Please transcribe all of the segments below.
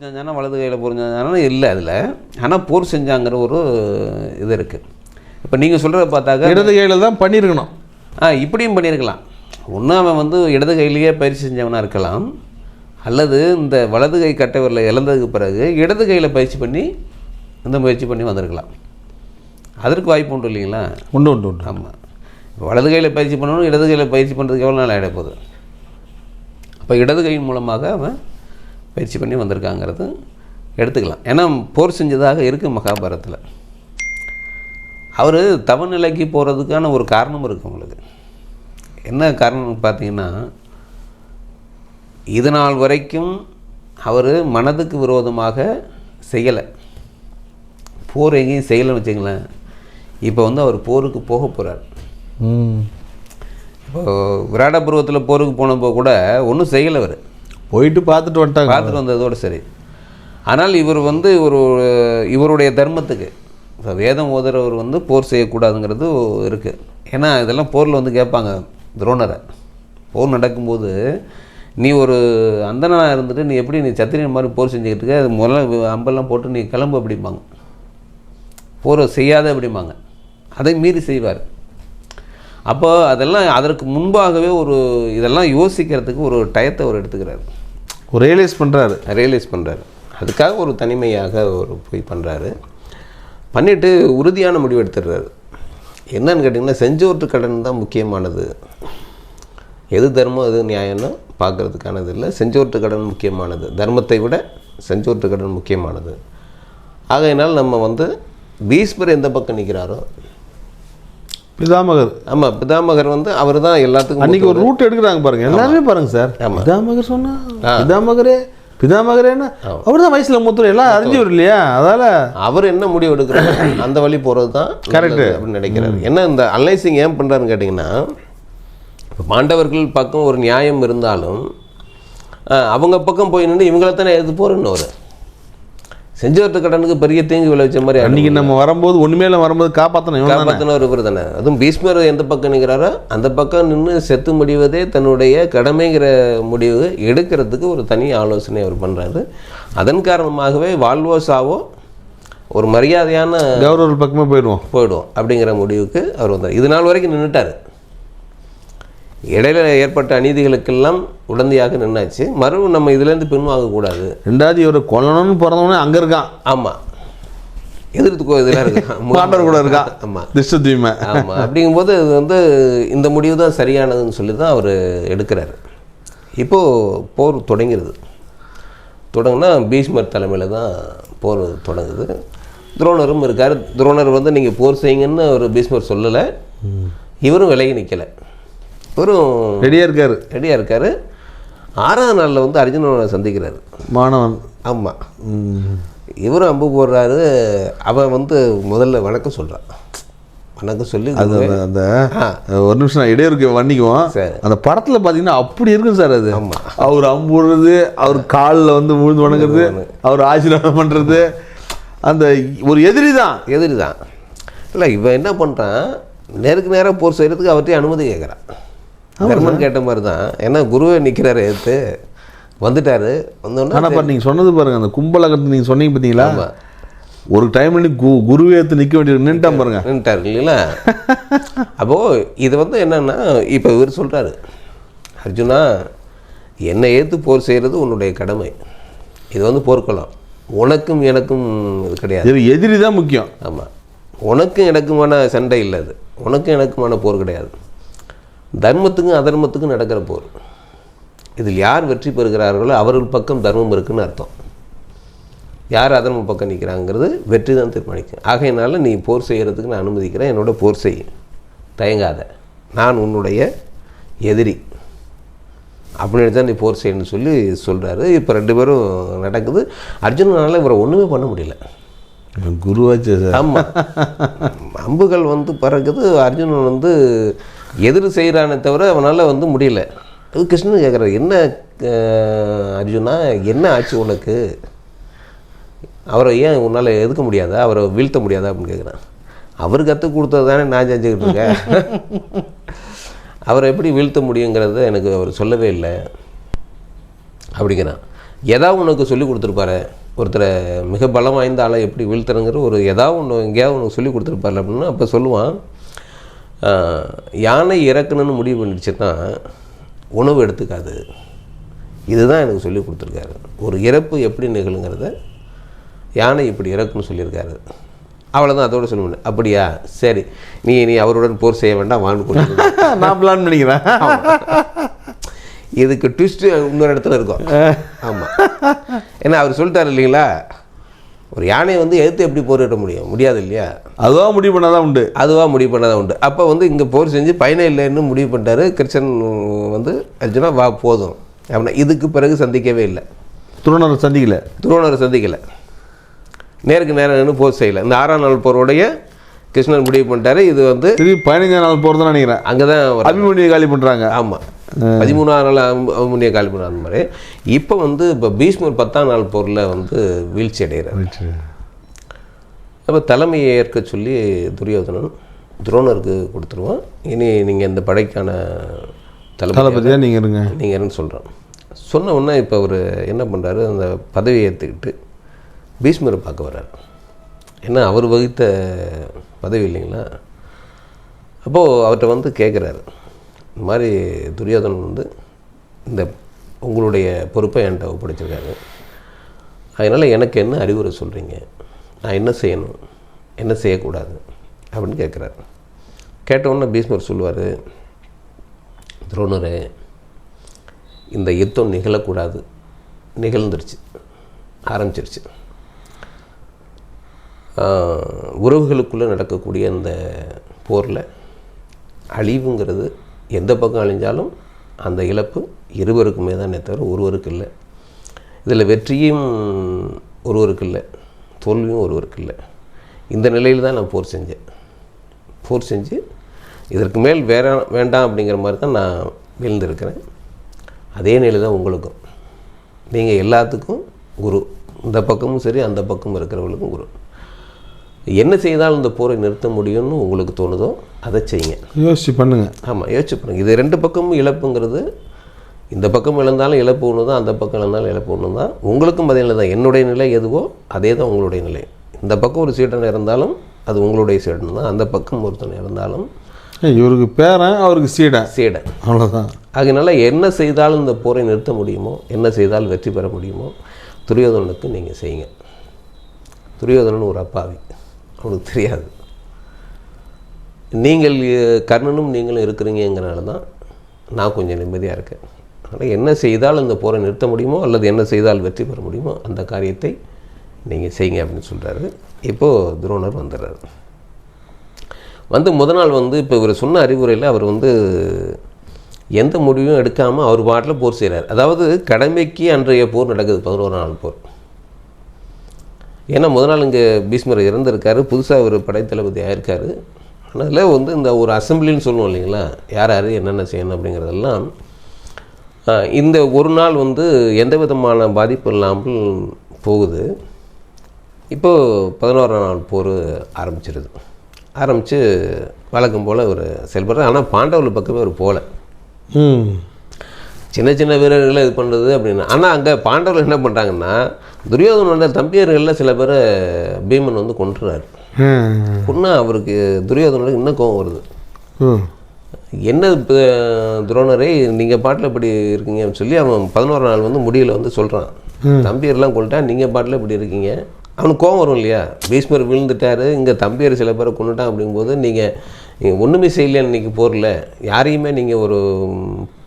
போர் செஞ்சானா வலது கையில் போர் செஞ்சானா இல்லை அதில். ஆனால் போர் செஞ்சாங்கிற ஒரு இது இருக்குது. இப்போ நீங்கள் சொல்கிறத பார்த்தாக்க இடது கையில் தான் பண்ணியிருக்கணும். இப்படியும் பண்ணியிருக்கலாம். ஒன்று அவன் வந்து இடது கையிலேயே பயிற்சி செஞ்சவனாக இருக்கலாம், அல்லது இந்த வலது கை கட்டவரில் இழந்ததுக்கு பிறகு இடது கையில் பயிற்சி பண்ணி இந்த முயற்சி பண்ணி வந்திருக்கலாம். அதற்கு வாய்ப்பு உண்டு இல்லைங்களா? உண்டு. ஆமாம். வலது கையில் பயிற்சி பண்ணணும், இடது கையில் பயிற்சி பண்ணுறதுக்கு எவ்வளோ நாள் ஆகிடப்போகுது? அப்போ இடது கையின் மூலமாக அவன் பயிற்சி பண்ணி வந்திருக்காங்கிறது எடுத்துக்கலாம். ஏன்னா போர் செஞ்சதாக இருக்குது மகாபாரதத்தில். அவர் தவநிலைக்கு போகிறதுக்கான ஒரு காரணம் இருக்குது உங்களுக்கு. என்ன காரணம்னு பார்த்தீங்கன்னா, இது நாள் வரைக்கும் அவர் மனதுக்கு விரோதமாக செய்யலை, போர் எங்கேயும் செய்யலைன்னு வச்சுங்களேன். இப்போ வந்து அவர் போருக்கு போக போகிறார். இப்போ விராட பருவத்தில் போருக்கு போனப்போ கூட ஒன்றும் செய்யலை. அவர் போயிட்டு பார்த்துட்டு வந்ததோடு சரி. ஆனால் இவர் வந்து இவருடைய தர்மத்துக்கு இப்போ வேதம் ஓதுறவர் வந்து போர் செய்யக்கூடாதுங்கிறது இருக்குது. ஏன்னா இதெல்லாம் போரில் வந்து கேட்பாங்க துரோணரை. போர் நடக்கும்போது நீ ஒரு அந்தனாக இருந்துட்டு நீ எப்படி நீ சத்திரியன் மாதிரி போர் செஞ்சுக்கிட்டு இருக்க, அது முதல்ல அம்பெல்லாம் போட்டு நீ கிளம்பு அப்படிம்பாங்க. போரை செய்யாத அப்படிம்பாங்க. அதை மீறி செய்வார். அப்போ அதெல்லாம் அதற்கு முன்பாகவே இதெல்லாம் யோசிக்கிறதுக்கு ஒரு டயத்தை அவர் எடுத்துக்கிறார், ரியலைஸ் பண்ணுறாரு. அதுக்காக ஒரு தனிமையாக போய் பண்ணுறாரு. பண்ணிவிட்டு உறுதியான முடிவு எடுத்துடுறாரு. என்னன்னு கேட்டிங்கன்னா, செஞ்சோற்று கடன் தான் முக்கியமானது. எது தர்மம் எது நியாயம்னு பார்க்குறதுக்கானது இல்லை. செஞ்சோற்று கடன் முக்கியமானது, தர்மத்தை விட செஞ்சோற்று கடன் முக்கியமானது. ஆகையினால் நம்ம வந்து பீஷ்மர் எந்த பக்கம் நிற்கிறாரோ, பிதாமகர். ஆமாம், பிதாமகர் வந்து அவர் தான் எல்லாத்துக்கும் அன்றைக்கி ஒரு ரூட் எடுக்கிறாங்க பாருங்கள், எல்லாருமே பாருங்கள் சார். பிதாமகர் சொன்னால் பிதாமகரேன்னா அவர் தான் வயசில் மூத்தர், எல்லாம் அறிஞ்சவர் இல்லையா? அதால் அவர் என்ன முடிவு எடுக்கிறாரு அந்த வழி போகிறது தான் கரெக்டு அப்படின்னு நினைக்கிறாரு. என்ன இந்த அனலைசிங் ஏன் பண்ணுறாருன்னு கேட்டிங்கன்னா, இப்போ பாண்டவர்கள் பக்கம் ஒரு நியாயம் இருந்தாலும் அவங்க பக்கம் போய் நின்று இவங்களை தானே எடுத்து போகிறேன்னு ஒரு செஞ்சவர்கிட்ட கடனுக்கு பெரிய தீங்கு விளைவிச்ச மாதிரி. அன்றைக்கி நம்ம வரும்போது ஒன்றுமே இல்லை, வரும்போது காப்பாற்றினவர் இவர் தானே. அதுவும் பீஷ்மர் எந்த பக்கம் நிற்கிறாரோ அந்த பக்கம் நின்று செத்து முடிவதே தன்னுடைய கடமைங்கிற முடிவு எடுக்கிறதுக்கு ஒரு தனி ஆலோசனை அவர் பண்ணுறாரு. அதன் காரணமாகவே வாழ்வோ சாவோ ஒரு மரியாதையான கௌரவ பக்கமாக போயிடுவோம் அப்படிங்கிற முடிவுக்கு அவர் வந்தார். இது நாள் வரைக்கும் நின்றுட்டார். இடையில ஏற்பட்ட அநீதிகளுக்கெல்லாம் உடந்தையாக நின்னாச்சு. மறுபடியும் நம்ம இதுலேருந்து பின்வாங்கக்கூடாது. ரெண்டாவது இவர் கொல்லணும்னு பிறந்தவனே அங்கே இருக்கான். ஆமாம், எதிர்த்து இதெல்லாம் இருக்கான், பாண்டவர் கூட இருக்கான். ஆமாம், திருஷ்டத்யும்ன. ஆமாம். அப்படிங்கும்போது இது வந்து இந்த முடிவு தான் சரியானதுன்னு சொல்லி தான் அவர் எடுக்கிறார். இப்போது போர் தொடங்குனா பீஷ்மர் தலைமையில் தான் போர் தொடங்குது. துரோணரும் இருக்கார். துரோணர் வந்து நீங்கள் போர் செய்யுங்கன்னு ஒரு பீஷ்மர் சொல்லலை, இவரும் விலகி நிற்கலை, இவரும் ரெடியாக இருக்கார். 6ஆம் நாளில் வந்து அர்ஜுனனை சந்திக்கிறார், மாணவன். ஆமாம், இவரும் அம்பு போடுறாரு. அவன் வந்து முதல்ல வணக்கம் சொல்கிறான். வணக்கம் சொல்லி அது அந்த ஒரு நிமிஷம் இடையூறுக்கு வண்டிக்குவோம். அந்த படத்தில் பார்த்தீங்கன்னா அப்படி இருக்கும் சார். அது அவர் அம்பு போடுறது, அவர் காலில் வந்து விழுந்து வணங்குறது, அவர் ஆசீர்வாதம் பண்ணுறது, அந்த ஒரு எதிரி தான். இல்லை, இவன் என்ன பண்ணுறான், நேருக்கு நேராக போர் செய்கிறதுக்கு அவர்கிட்ட அனுமதி கேட்குறான். தர்மன் கேட்ட மாதிரி தான். ஏன்னா குருவே நிற்கிறாரு, எடுத்து வந்துட்டார். வந்தோன்னா ஆனால் நீங்கள் சொன்னது பாருங்கள், அந்த கும்பலகத்தை நீங்கள் சொன்னீங்க பார்த்தீங்களா, ஒரு டைமில் குருவே எடுத்து நிற்க வேண்டியது நின்றுட்டார் இல்லைங்களா? அப்போது இது வந்து என்னென்னா, இப்போ இவர் சொல்கிறாரு, அர்ஜுனா என்னை ஏற்று போர் செய்கிறது உன்னுடைய கடமை. இது வந்து போர்க்களம், உனக்கும் எனக்கும் இது கிடையாது, எதிரி தான் முக்கியம். ஆமாம், உனக்கும் எனக்குமான சண்டை இல்லை, அது உனக்கும் எனக்குமான போர் கிடையாது. தர்மத்துக்கும் அதர்மத்துக்கும் நடக்கிற போர். இதில் யார் வெற்றி பெறுகிறார்களோ அவர்கள் பக்கம் தர்மம் இருக்குன்னு அர்த்தம். யார் அதர்ம பக்கம் நிற்கிறாங்கிறது வெற்றி தான் தீர்மானிக்கும். ஆகையினால நீ போர் செய்கிறதுக்கு நான் அனுமதிக்கிறேன், என்னோட போர் செய், தயங்காத, நான் உன்னுடைய எதிரி அப்படின்னு தான் நீ போர் செய்யணும்னு சொல்லி சொல்கிறாரு. இப்போ 2 பேரும் நடக்குது. அர்ஜுனனால் இவரை ஒன்றுமே பண்ண முடியல, குருவாச்சு. ஆமாம், அம்புகள் வந்து பறக்குது. அர்ஜுனன் வந்து எதிர் செய்கிறானே தவிர அவனால் வந்து முடியல. அது கிருஷ்ணன் கேட்குறாரு, என்ன அர்ஜுனா என்ன ஆச்சு உனக்கு, அவரை ஏன் உன்னால் எதுக்க முடியாதா, அவரை வீழ்த்த முடியாதா அப்படின்னு கேட்குறான். அவர் கற்றுக் கொடுத்தது தானே நான் செஞ்சுக்கிட்டு இருக்கேன், அவரை எப்படி வீழ்த்த முடியுங்கிறத எனக்கு அவர் சொல்லவே இல்லை அப்படிங்கிறான். ஏதாவது உனக்கு சொல்லி கொடுத்துருப்பாரு, ஒருத்தரை மிக பலம் வாய்ந்த ஆளை எப்படி வீழ்த்துறங்கிற ஒரு ஏதாவது ஒன்று எங்கேயாவது உனக்கு சொல்லி கொடுத்துருப்பாரு அப்படின்னா அப்போ சொல்லுவான், யானை இறக்கணும்னு முடிவு பண்ணிடுச்சுன்னா உணவு எடுத்துக்காது. இதுதான் எனக்கு சொல்லி கொடுத்துருக்காரு. ஒரு இறப்பு எப்படி நிகழுங்கிறத யானை இப்படி இறக்குன்னு சொல்லியிருக்காரு. அவ்வளோதான், அதோட சொல்ல முடியும். அப்படியா, சரி, நீ அவருடன் போர் செய்ய வேண்டாம், வாங்க கொண்டு நான் பிளான் பண்ணிக்கிறேன். இதுக்கு ட்விஸ்ட்டு இன்னொரு இடத்துல இருக்கும். ஆமாம், ஏன்னா அவர் சொல்லிட்டார் இல்லைங்களா, ஒரு யானையை வந்து எதிர்த்து எப்படி போரிட முடியாது இல்லையா, அதுவாக முடிவு பண்ணாதான் உண்டு. அப்போ வந்து இங்கே போர் செஞ்சு பயனே இல்லைன்னு முடிவு பண்ணிட்டாரு. கிருஷ்ணன் வந்து அர்ஜுனா வா போதும் அப்படின்னா இதுக்கு பிறகு சந்திக்கவே இல்லை. துரோணரை சந்திக்கலை, நேருக்கு நேரம் நின்று போர் செய்யலை. இந்த 6ஆம் நாள் போரோடைய கிருஷ்ணன் முடிவு பண்ணிட்டாரு. இது வந்து 15ஆம் நாள் போர் தான் நினைக்கிறேன். அங்கே தான் அபிமன்யுவை காலி பண்ணுறாங்க. ஆமாம், 13ஆம் நாள் அபிமன்யுவை காலி பண்ணுற அந்த மாதிரி. இப்போ வந்து இப்போ பீஷ்மர் 10ஆம் நாள் போரில் வந்து வீழ்ச்சி அடைகிறார். அப்போ தலைமையை ஏற்க சொல்லி துரியோதனன் துரோணருக்கு கொடுத்துருவான். இனி நீங்கள் இந்த படைக்கான தளபதியாக நீங்கள் இருன்னு சொல்கிறான். சொன்ன உடனே இப்போ அவர் என்ன பண்ணுறாரு, அந்த பதவியை ஏற்றுக்கிட்டு பீஷ்மரை பார்க்க வர்றார். ஏன்னா அவர் வகித்த பதவி இல்லைங்களா. அப்போது அவர்கிட்ட வந்து கேட்குறாரு, இந்த மாதிரி துரியோதனன் வந்து இந்த உங்களுடைய பொறுப்பை என்கிட்ட ஒப்படைச்சிருக்காரு, அதனால் எனக்கு என்ன அறிவுரை சொல்கிறீங்க, நான் என்ன செய்யணும், என்ன செய்யக்கூடாது அப்படின்னு கேட்குறாரு. கேட்டவுடனே பீஷ்மர் சொல்லுவார், துரோணரே, இந்த யுத்தம் நிகழக்கூடாது, நிகழ்ந்துருச்சு, ஆரம்பிச்சிருச்சு. உறவுகளுக்குள்ளே நடக்கக்கூடிய இந்த போரில் அழிவுங்கிறது எந்த பக்கம் அழிஞ்சாலும் அந்த இழப்பு இருவருக்குமே தானே தவிர ஒருவருக்கு இல்லை. இதில் வெற்றியும் ஒருவருக்கு இல்லை, தோல்வியும் ஒருவருக்கு இல்லை. இந்த நிலையில் தான் நான் போர் செஞ்சு இதற்கு மேல் வேண்டாம் அப்படிங்கிற மாதிரி தான் நான் வீழ்ந்திருக்கிறேன். அதே நிலை தான் உங்களுக்கும். நீங்கள் எல்லாத்துக்கும் குரு, இந்த பக்கமும் சரி அந்த பக்கமும் இருக்கிறவங்களுக்கும் குரு. என்ன செய்தால் இந்த போரை நிறுத்த முடியும்னு உங்களுக்கு தோணுதோ அதை செய்யுங்க, யோசிச்சு பண்ணுங்கள். ஆமாம், யோசிச்சு பண்ணுங்கள். இது 2 பக்கமும் இழப்புங்கிறது, இந்த பக்கம் இழந்தாலும் இழப்பு ஒன்று தான், அந்த பக்கம் இழந்தாலும் இழப்பு ஒன்று தான். உங்களுக்கும் அதே நிலை தான். என்னுடைய நிலை எதுவோ அதே தான் உங்களுடைய நிலை. இந்த பக்கம் ஒரு சீடன் இருந்தாலும் அது உங்களுடைய சீடன் தான், அந்த பக்கம் ஒருத்தனை இருந்தாலும் இவருக்கு பேரன், அவருக்கு சீடன், அவ்வளோதான். அதனால் என்ன செய்தாலும் இந்த போரை நிறுத்த முடியுமோ, என்ன செய்தால் வெற்றி பெற முடியுமோ துரியோதனனுக்கு நீங்கள் செய்யுங்க. துரியோதனன் ஒரு அப்பாவி, அவனுக்கு தெரியாது. நீங்கள் கர்ணனும் நீங்களும் இருக்கிறீங்கிறனால தான் நான் கொஞ்சம் நிம்மதியாக இருக்கேன். அதனால் என்ன செய்தால் இந்த போரை நிறுத்த முடியுமோ அல்லது என்ன செய்தால் வெற்றி பெற முடியுமோ அந்த காரியத்தை நீங்கள் செய்யுங்க அப்படின்னு சொல்கிறாரு. இப்போது துரோணர் வந்துடுறாரு. வந்து முதல் நாள் வந்து இப்போ இவர் சொன்ன அறிவுரையில் அவர் வந்து எந்த முடிவும் எடுக்காமல் அவர் பாட்டில் போர் செய்கிறார். அதாவது கடமைக்கு அன்றைய போர் நடக்குது, 11ஆம் நாள் போர். ஏன்னா முதல் நாள் இங்கே பீஷ்மர் இறந்துருக்காரு, புதுசாக ஒரு படைத்தளபதி ஆயிருக்காரு. அதனால் வந்து இந்த ஒரு அசம்பிளின்னு சொல்லுவோம் இல்லைங்களா, யார் யார் என்னென்ன செய்யணும் அப்படிங்கிறதெல்லாம் இந்த ஒரு நாள் வந்து எந்த விதமான பாதிப்பு இல்லாமல் போகுது. இப்போது 11ஆம் நாள் போர் ஆரம்பித்து வழக்கம் போல் ஒரு செயல்படுறார். ஆனால் பாண்டவர்கள் பக்கமே ஒரு போகல, சின்ன சின்ன வீரர்களை இது பண்ணுறது அப்படின்னு. ஆனால் அங்கே பாண்டவர்கள் என்ன பண்ணுறாங்கன்னா, துரியோதனோட தம்பியர்களில் சில பேரை பீமன் வந்து கொன்றுறாரு. கொன்னா அவருக்கு துரியோதனோட இன்னும் கோவம் வருது. என்ன துரோணரை நீங்கள் பாட்டில் இப்படி இருக்கீங்கன்னு சொல்லி அவன் 11ஆம் நாள் வந்து முடியல வந்து சொல்கிறான், தம்பியர்லாம் கொண்டுட்டா நீங்கள் பாட்டில் இப்படி இருக்கீங்க. அவனுக்கு கோவம் வரும் இல்லையா, பீஷ்மர் விழுந்துட்டார், இங்கே தம்பியர் சில பேரை கொண்டுட்டான். அப்படிங்கும்போது நீங்கள் ஒன்றுமே செய்யலைன்னு இன்றைக்கி போரில் யாரையுமே நீங்கள் ஒரு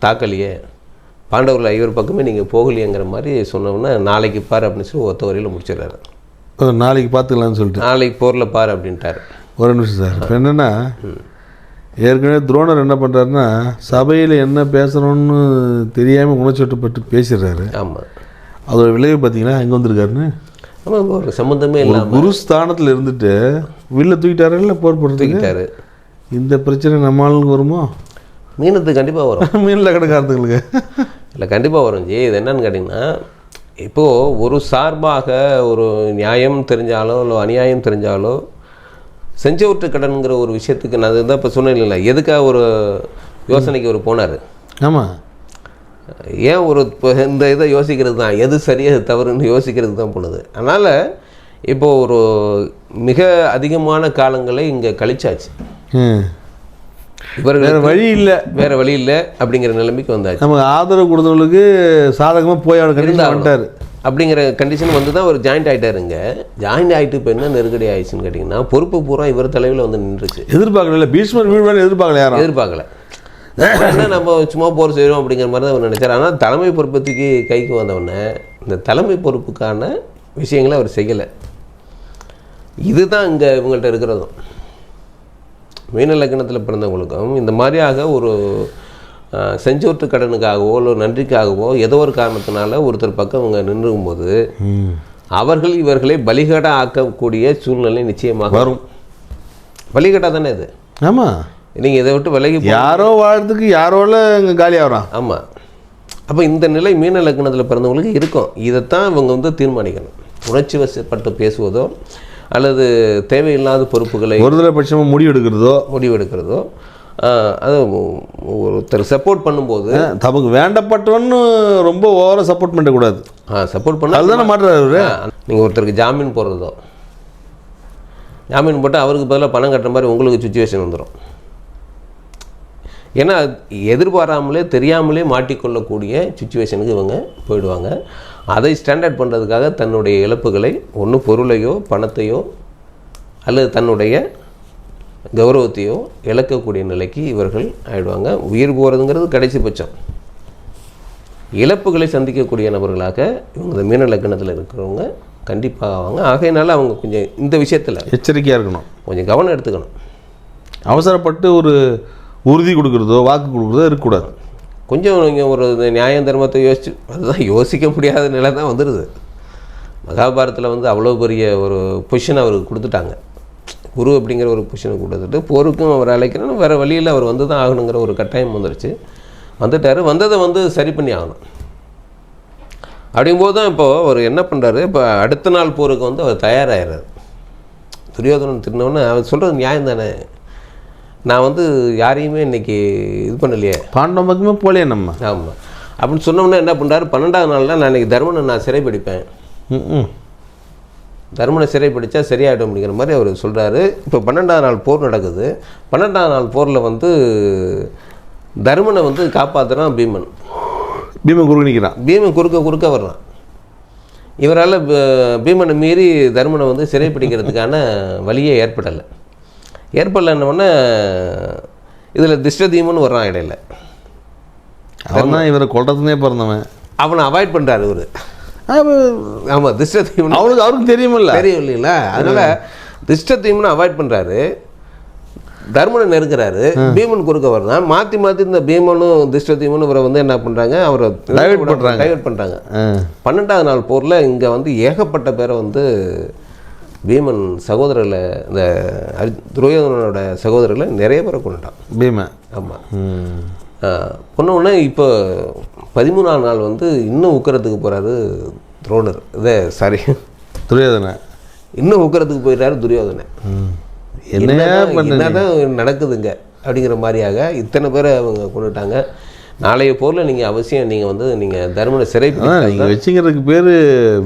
தாக்கலையே, பாண்டவர்கள் 5 பக்கமே நீங்கள் போகலையேங்கிற மாதிரி சொன்னோம்னா நாளைக்கு பாரு அப்படின்னு சொல்லி ஒத்த வரையில் முடிச்சிடுறாரு. நாளைக்கு பார்த்துக்கலான்னு சொல்லிட்டு நாளைக்கு போரில் பாரு அப்படின்ட்டார். ஒரு நிமிஷம் சார். இப்போ என்னென்னா, ஏற்கனவே துரோணர் என்ன பண்ணுறாருன்னா, சபையில் என்ன பேசுகிறோன்னு தெரியாமல் உணர்ச்சிப்பட்டு பேசிடுறாரு. ஆமாம், அதோட விளைவு பார்த்தீங்கன்னா எங்கே வந்திருக்காருன்னு. ஆமாம், ஒரு சம்மந்தமே இல்லாமல் குரு ஸ்தானத்தில் இருந்துட்டு வில்ல தூக்கிட்டாரு, இல்லை போர் போட்டுக்கிட்டாரு. இந்த பிரச்சனை நம்ம ஆளுங்களுக்கு வருமோ? மீனத்துக்கு கண்டிப்பாக வரும். மீனில் கிடக்காரத்துங்களுக்கு இல்லை, கண்டிப்பாக வரும். இது என்னன்னு கேட்டிங்கன்னா, இப்போது ஒரு சார்பாக ஒரு நியாயம் தெரிஞ்சாலோ இல்லை அநியாயம் தெரிஞ்சாலோ செஞ்சவற்று கடன்கிற ஒரு விஷயத்துக்கு நான் இதுதான் இப்போ சொன்னேன் இல்லைங்களா, எதுக்காக ஒரு யோசனைக்கு அவர் போனார். ஆமாம், ஏன் ஒரு இந்த இதை யோசிக்கிறது தான், எது சரி எது தவறுன்னு யோசிக்கிறது தான் போனது. அதனால் இப்போது ஒரு மிக அதிகமான காலங்களை இங்கே கழிச்சாச்சு. இவர்கள் வேறு வழி இல்லை அப்படிங்கிற நிலைமைக்கு வந்தாச்சு. நமக்கு ஆதரவு கொடுத்தவங்களுக்கு சாதகமாக போய் அவர் கண்டிப்பாக அப்படிங்கிற கண்டிஷன் வந்து தான் ஒரு ஜாயிண்ட் ஆகிட்டாருங்க. ஜாயிண்ட் ஆகிட்டு இப்போ என்ன நெருக்கடி ஆயிடுச்சுன்னு கேட்டிங்கன்னா, பொறுப்பு பூரா இவர் தலைவில் வந்து நின்றுச்சு. எதிர்பார்க்கல, பீஷ்மர் வீழ்வான்னு எதிர்பார்க்கல, யாரும் எதிர்பார்க்கல. என்ன நம்ம சும்மா போர் செய்கிறோம் அப்படிங்கிற மாதிரி தான் அவர் நினைச்சார். ஆனால் தலைமை பொறுப்பத்துக்கு கைக்கு வந்தவொடனே இந்த தலைமை பொறுப்புக்கான விஷயங்களை அவர் செய்யலை. இதுதான் இங்கே இவங்கள்ட்ட இருக்கிறதும். மீன லக்னத்தில் பிறந்தவங்களுக்கும் இந்த மாதிரியாக ஒரு செஞ்சோட்டு கடனுக்காகவோ இல்லை நன்றிக்காகவோ ஏதோ ஒரு காரணத்தினால ஒருத்தர் பக்கம் அவங்க நின்றும்போது அவர்கள் இவர்களை பலிகடா ஆக்கக்கூடிய சூழ்நிலை நிச்சயமாக வரும். பலிகடா தானே இது. ஆமாம், நீங்கள் இதை விட்டு விலகி யாரோ வாழ்றதுக்கு யாரோல இங்கே காலி ஆகிறான். ஆமாம். அப்போ இந்த நிலை மீன லக்னத்தில் பிறந்தவங்களுக்கு இருக்கும். இதைத்தான் இவங்க வந்து தீர்மானிக்கணும். உணர்ச்சி வசப்பட்டு பேசுவதோ அல்லது தேவையில்லாத பொறுப்புகளை ஒருதலை பட்சமாக முடிவெடுக்கிறதோ அது ஒருத்தர் சப்போர்ட் பண்ணும்போது தமக்கு வேண்டப்பட்டவன்னு ரொம்ப ஓவராக சப்போர்ட் பண்ணக்கூடாது. சப்போர்ட் பண்ண அதுதானே மாற்றாரு. நீங்கள் ஒருத்தருக்கு ஜாமீன் போடுறதோ, ஜாமீன் போட்டால் அவருக்கு பதிலாக பணம் கட்டுற மாதிரி உங்களுக்கு சுச்சுவேஷன் வந்துடும். ஏன்னா எதிர்பாராமலே தெரியாமலே மாட்டிக்கொள்ளக்கூடிய சுச்சுவேஷனுக்கு இவங்க போயிடுவாங்க. அதை ஸ்டாண்டர்ட் பண்ணுறதுக்காக தன்னுடைய இழப்புகளை ஒன்று பொருளையோ பணத்தையோ அல்லது தன்னுடைய கௌரவத்தையோ இழக்கக்கூடிய நிலைக்கு இவர்கள் ஆகிடுவாங்க. உயிர் போகிறதுங்கிறது கடைசி பட்சம். இழப்புகளை சந்திக்கக்கூடிய நபர்களாக இவங்க இந்த மீன லக்னத்தில் இருக்கிறவங்க கண்டிப்பாக ஆவாங்க. ஆகையினால அவங்க கொஞ்சம் இந்த விஷயத்தில் எச்சரிக்கையாக இருக்கணும், கொஞ்சம் கவனம் எடுத்துக்கணும். அவசரப்பட்டு ஒரு உறுதி கொடுக்குறதோ வாக்கு கொடுக்குறதோ இருக்கக்கூடாது. கொஞ்சம் நீங்கள் ஒரு நியாயம் தர்மத்தை அதுதான் யோசிக்க முடியாத நிலை தான் வந்துடுது. மகாபாரத்தில் வந்து அவ்வளோ பெரிய ஒரு பொசிஷன் அவருக்கு கொடுத்துட்டாங்க. குரு அப்படிங்கிற ஒரு பொசிஷனை கொடுத்துட்டு போருக்கும் அவர் அழைக்கணும், வேறு வழியில் அவர் வந்து தான் ஆகணுங்கிற ஒரு கட்டாயம் வந்துடுச்சு. வந்துட்டார். வந்ததை வந்து சரி பண்ணி ஆகணும். அப்படிங்கும்போது தான் இப்போது அவர் என்ன பண்ணுறாரு, இப்போ அடுத்த நாள் போருக்கு வந்து அவர் தயாராகிறார். துரியோதனன் திருநவனே அவர் சொல்கிறது நியாயம் தானே, நான் வந்து யாரையுமே இன்றைக்கி இது பண்ணலையே, பாண்டவ பக்கமே போலையே நம்ம. ஆமாம் அப்படின்னு சொன்னோம்னா என்ன பண்ணுறாரு, 12ஆவது நாளில் நான் இன்றைக்கி தர்மனை நான் சிறைப்பிடிப்பேன், தர்மனை சிறைப்பிடித்தா சரியாயிடும் அப்படிங்கிற மாதிரி அவர் சொல்கிறாரு. இப்போ 12ஆவது நாள் போர் நடக்குது. 12ஆவது நாள் போரில் வந்து தர்மனை வந்து காப்பாற்றுறான் பீமன். பீமன் குறுக்க வர்றான். இவரால் பீமனை மீறி தர்மனை வந்து சிறைப்பிடிக்கிறதுக்கான வழியே ஏற்படலைன்னொன்னே இதில் திருஷ்டத்யும்னு வர்றான் இடையில. அவன் இவரை கொல்றதுனே பிறந்தவன். அவனை அவாய்ட் பண்ணுறாரு இவர். ஆமாம், திருஷ்டத்யும்னு அவருக்கு தெரியும் இல்லைங்களா. அதனால் திருஷ்டத்யும்னு அவாய்ட் பண்ணுறாரு, தர்மனை நெருக்கிறாரு, பீமன் குறுக்க வர்றான். மாற்றி இந்த பீமனும் திருஷ்டத்யும்னு இவரை வந்து என்ன பண்ணுறாங்க, அவரை டைவர்ட் பண்ணுறாங்க. 12ஆவது நாள் போரில் இங்கே வந்து ஏகப்பட்ட பேரை வந்து பீமன் சகோதரர்களை, இந்த துரியோதனனோட சகோதரர்களை நிறைய பேரை கொண்டுட்டான் பீமன். ஆமாம், பொண்ணு. இப்போ 13ஆம் நாள் வந்து இன்னும் உக்கரத்துக்கு போகிறாரு துரோணர். துரியோதனன் இன்னும் உக்கரத்துக்கு போயிட்டாரு துரியோதனன். என்னதான் நடக்குதுங்க அப்படிங்கிற மாதிரியாக இத்தனை பேரை அவங்க கொண்டுட்டாங்க. நாளைய போரில் நீங்கள் அவசியம் நீங்கள் வந்து நீங்கள் தர்மனை சிறை வச்சுங்கிறதுக்கு பேர்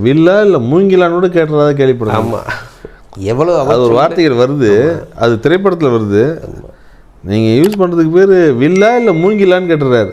வில்லா இல்லை மூங்கிலான்னு கூட கேட்டுறதா கேள்விப்படுறேன். ஆமாம், எவ்வளோ அது ஒரு வார்த்தைகள் வருது, அது திரைப்படத்தில் வருது. நீங்கள் யூஸ் பண்ணுறதுக்கு பேர் வில்லா இல்லை மூங்கிலான்னு கேட்டுறாரு.